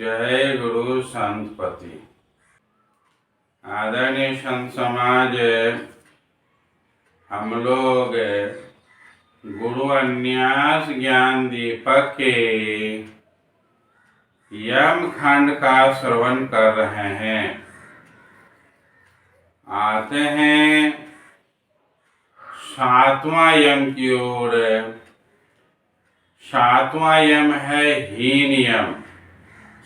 जय गुरु संतपति। आदरणीय संत समाज, हम लोग गुरु अन्यास ज्ञान दीपक के यम खंड का श्रवण कर रहे हैं। आते हैं 7वां यम की ओर। 7वां यम है हीन यम।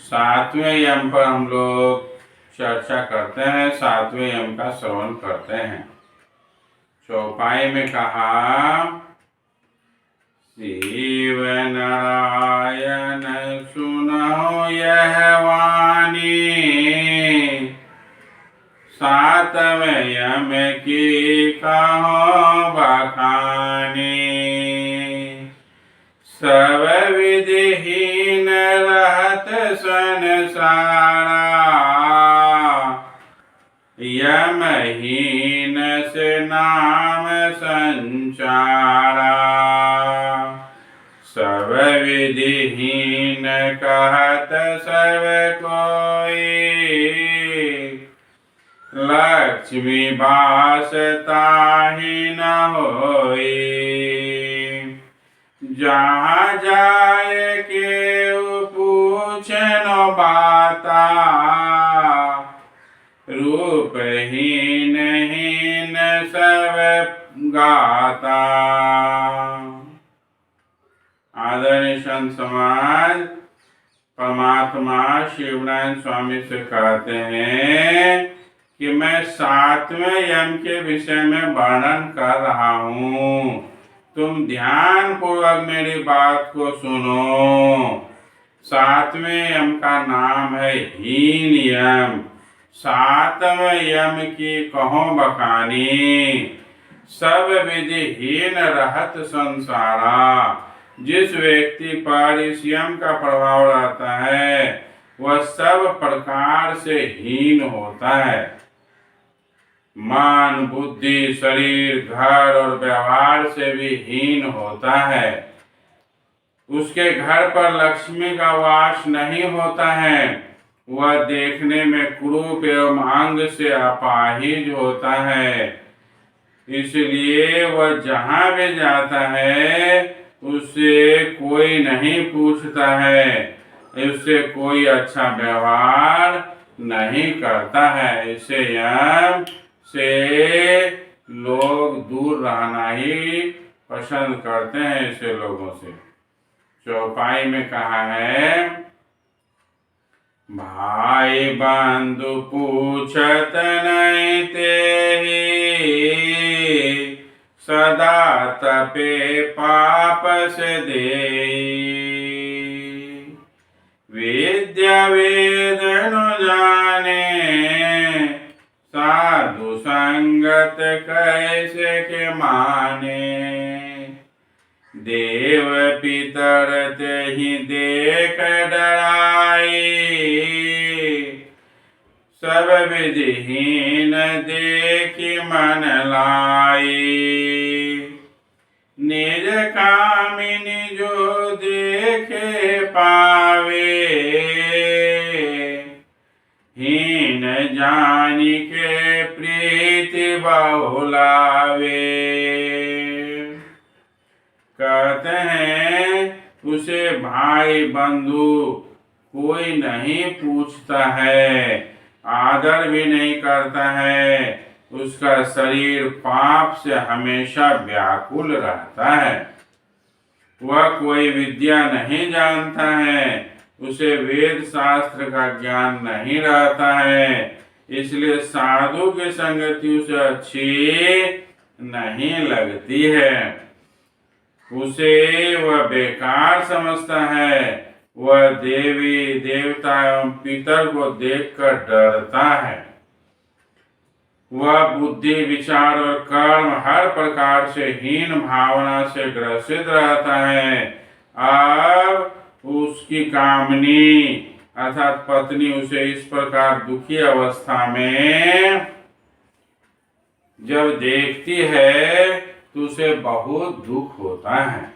7वें यम पर हम लोग चर्चा करते हैं, 7वें यम का श्रवण करते हैं। चौपाई में कहा, शिव नारायण सुनो यह वाणी, 7वें यम की कहो बखानी। सब विधिहीन रहत संसारा, यमहीन से नाम संचारा। सब विधिहीन कहत सब कोई, लक्ष्मी बास ताहि न होई। जहाँ जाए के पूछनो बाता, रूपहीन हीन सब गाता। आदरणीय संत समाज, परमात्मा शिवनारायण स्वामी से कहते हैं कि मैं 7वें यम के विषय में वर्णन कर रहा हूँ, तुम ध्यान पूर्वक मेरी बात को सुनो। 7वें यम का नाम है हीन यम। 7वें यम की कहो बखानी। सब विधिहीन रहत संसारा। जिस व्यक्ति पर इस यम का प्रभाव रहता है वह सब प्रकार से हीन होता है। मन, बुद्धि, शरीर, घर और व्यवहार से भी हीन होता है। उसके घर पर लक्ष्मी का वास नहीं होता है। वह देखने में कुरूप एवं अंग से अपाहिज होता है। इसलिए वह जहाँ भी जाता है उससे कोई नहीं पूछता है, उससे कोई अच्छा व्यवहार नहीं करता है। इसे यम से लोग दूर रहना ही पसंद करते हैं, ऐसे लोगों से। चौपाई में कहा है, भाई बंधु पूछत नहीं तेहि, सदा तपे पाप से देई। विद्या वेद न जाने, साधु संगत कैसे के माने। देव पितर तेहि देख डराई, सब विधिहीन देखि मन लाई। निज कामिनी जो देखे पावे, हीन जानी के प्रीति बहुलावे। कहते हैं उसे भाई बंधु कोई नहीं पूछता है, आदर भी नहीं करता है। उसका शरीर पाप से हमेशा व्याकुल रहता है। वह कोई विद्या नहीं जानता है, उसे वेद शास्त्र का ज्ञान नहीं रहता है। इसलिए साधु की संगति उसे अच्छी नहीं लगती है। उसे वह बेकार समझता है। वह देवी देवता एवं पितर को देखकर डरता है। वह बुद्धि, विचार और कर्म हर प्रकार से हीन भावना से ग्रसित रहता है। अब उसकी कामनी अर्थात पत्नी उसे इस प्रकार दुखी अवस्था में जब देखती है तो उसे बहुत दुख होता है।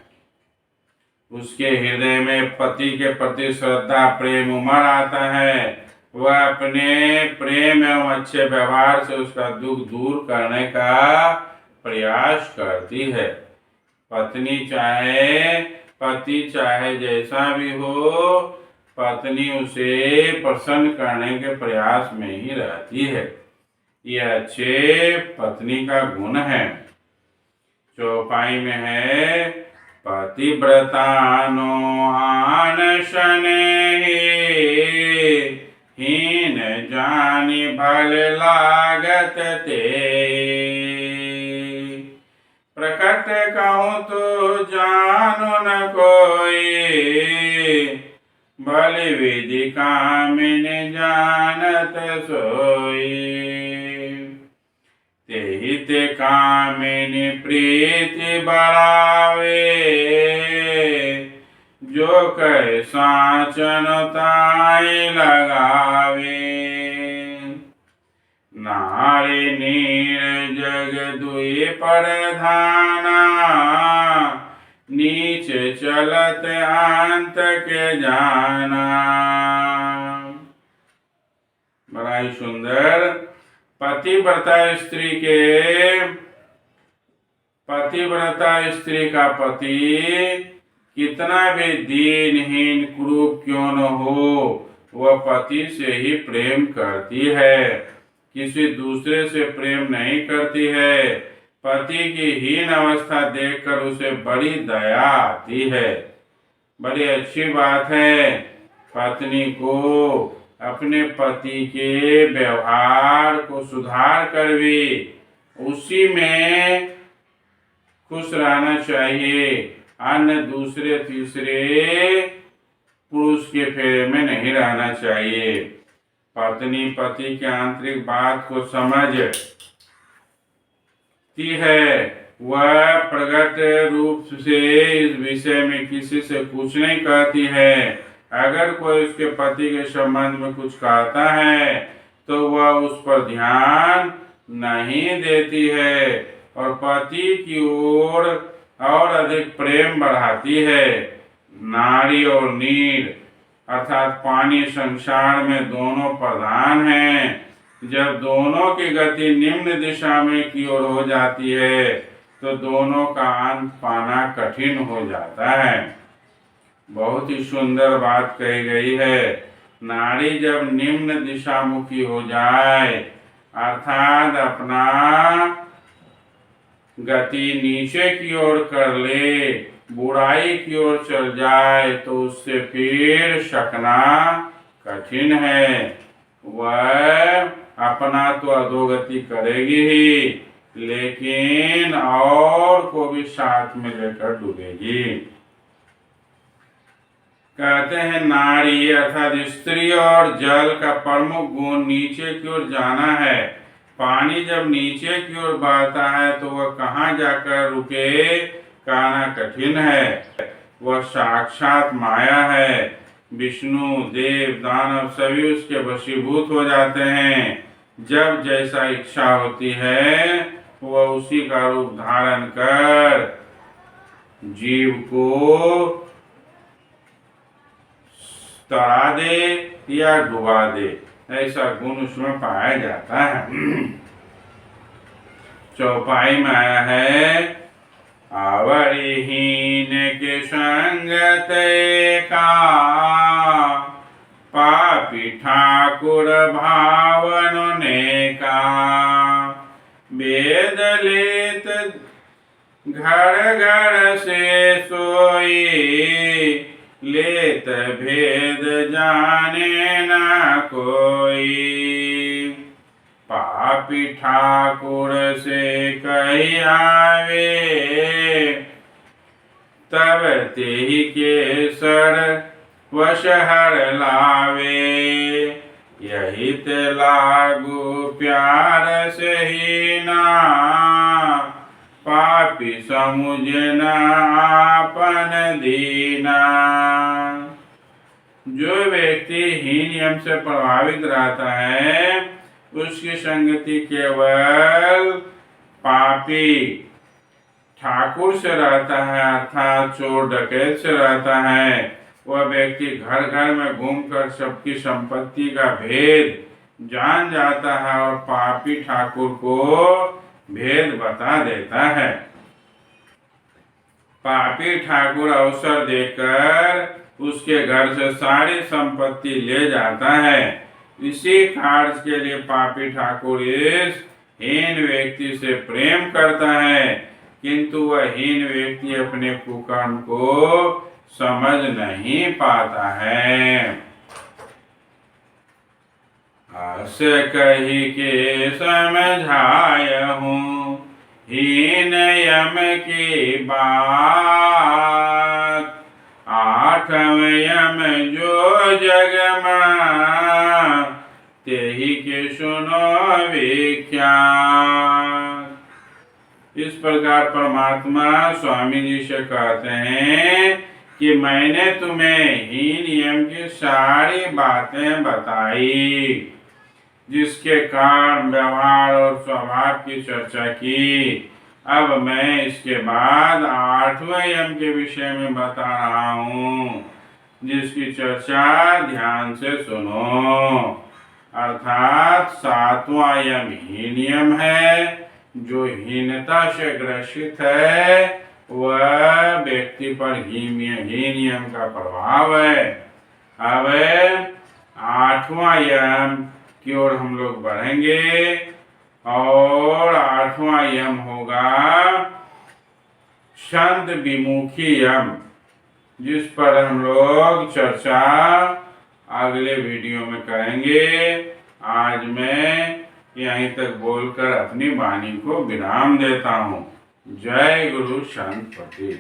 उसके हृदय में पति के प्रति श्रद्धा प्रेम उमड़ आता है। वह अपने प्रेम एवं अच्छे व्यवहार से उसका दुख दूर करने का प्रयास करती है। पति चाहे जैसा भी हो, पत्नी उसे प्रसन्न करने के प्रयास में ही रहती है। यह अच्छे पत्नी का गुण है। चौपाई में है, पतिव्रतानो आन शनेहि, हीन जानि भल लागत ते। प्रकट कहूँ तो जानो न कोई, बलि विधि कामिनी जानत सोई। तेहि ते कामिनी प्रीति बढ़ावे, जो कहे साचन ताई लगावे। नारी नीर जग दुई प्रधाना, नीच चलत अंत के जाना। बड़ा ही सुंदर। पतिव्रता स्त्री का पति कितना भी दीनहीन क्रूप क्यों न हो, वह पति से ही प्रेम करती है, किसी दूसरे से प्रेम नहीं करती है। पति की हीन अवस्था देखकर उसे बड़ी दया आती है। बड़ी अच्छी बात है पत्नी को अपने पति के व्यवहार को सुधार कर भी उसी में खुश रहना चाहिए। अन्य दूसरे तीसरे पुरुष के फेरे में नहीं रहना चाहिए। पत्नी पति के आंतरिक बात को समझती है। वह प्रकट रूप से इस विषय में किसी से कुछ नहीं कहती है। अगर कोई उसके पति के संबंध में कुछ कहता है तो वह उस पर ध्यान नहीं देती है और पति की ओर और अधिक प्रेम बढ़ाती है। नारी और नीर अर्थात पानी संसार में दोनों प्रधान हैं। जब दोनों की गति निम्न दिशा में की ओर हो जाती है तो दोनों का अंत पाना कठिन हो जाता है। बहुत ही सुंदर बात कही गई है। नारी जब निम्न दिशामुखी हो जाए अर्थात अपना गति नीचे की ओर कर ले, बुराई की ओर चल जाए तो उससे फिर सकना कठिन है। वह अपना तो अधोगति करेगी ही, लेकिन और को भी साथ में लेकर डूबेगी। कहते हैं नारी अर्थात स्त्री और जल का प्रमुख गुण नीचे की ओर जाना है। पानी जब नीचे की ओर बहता है तो वह कहाँ जाकर रुके, कहना कठिन है। वह साक्षात माया है। विष्णु देव दानव सभी उसके वशीभूत हो जाते हैं। जब जैसा इच्छा होती है वह उसी का रूप धारण कर जीव को तरा दे या डुबा दे, ऐसा गुण उसमें पाया जाता है। चौपाई में आया है, आवरिहीन के संगत का, पापी ठाकुर भावन ने का। वेद लेत घर घर से सोई, लेत भेद जाने न कोई। पापी ठाकुर से कही आवे, तब तेहि के सर वश हर लावे। यही ते लागू प्यार से ही ना, पापी समुझे न आपन दीना। जो व्यक्ति हीन यम से प्रभावित रहता है उसकी संगति केवल पापी ठाकुर से रहता है अर्थात चोर डकैत से रहता है, वह व्यक्ति घर घर में घूमकर सबकी संपत्ति का भेद जान जाता है और पापी ठाकुर को भेद बता देता है। पापी ठाकुर अवसर देकर उसके घर से सारी संपत्ति ले जाता है। इसी कार्य के लिए पापी ठाकुर इस हीन व्यक्ति से प्रेम करता है, किंतु वह हीन व्यक्ति अपने कुकर्म को समझ नहीं पाता है। असे कही के समझायहूँ हीन यम की बात, आठम यम जो जग में तेहि के सुनो विख्यात। इस प्रकार परमात्मा स्वामी जी से कहते हैं कि मैंने तुम्हें हीन यम की सारी बातें बताई, जिसके कारण व्यवहार और स्वभाव की चर्चा की। अब मैं इसके बाद 8वें यम के विषय में बता रहा हूँ, जिसकी चर्चा ध्यान से सुनो। अर्थात 7वां यम हीन यम है। जो हीनता से ग्रसित है वह व्यक्ति पर हीन यम का प्रभाव है। अब 8वां यम की ओर हम लोग बढ़ेंगे और 8वां यम होगा संत विमुखी यम, जिस पर हम लोग चर्चा अगले वीडियो में करेंगे। आज मैं यहीं तक बोलकर अपनी वाणी को विराम देता हूँ। जय गुरु संत पति।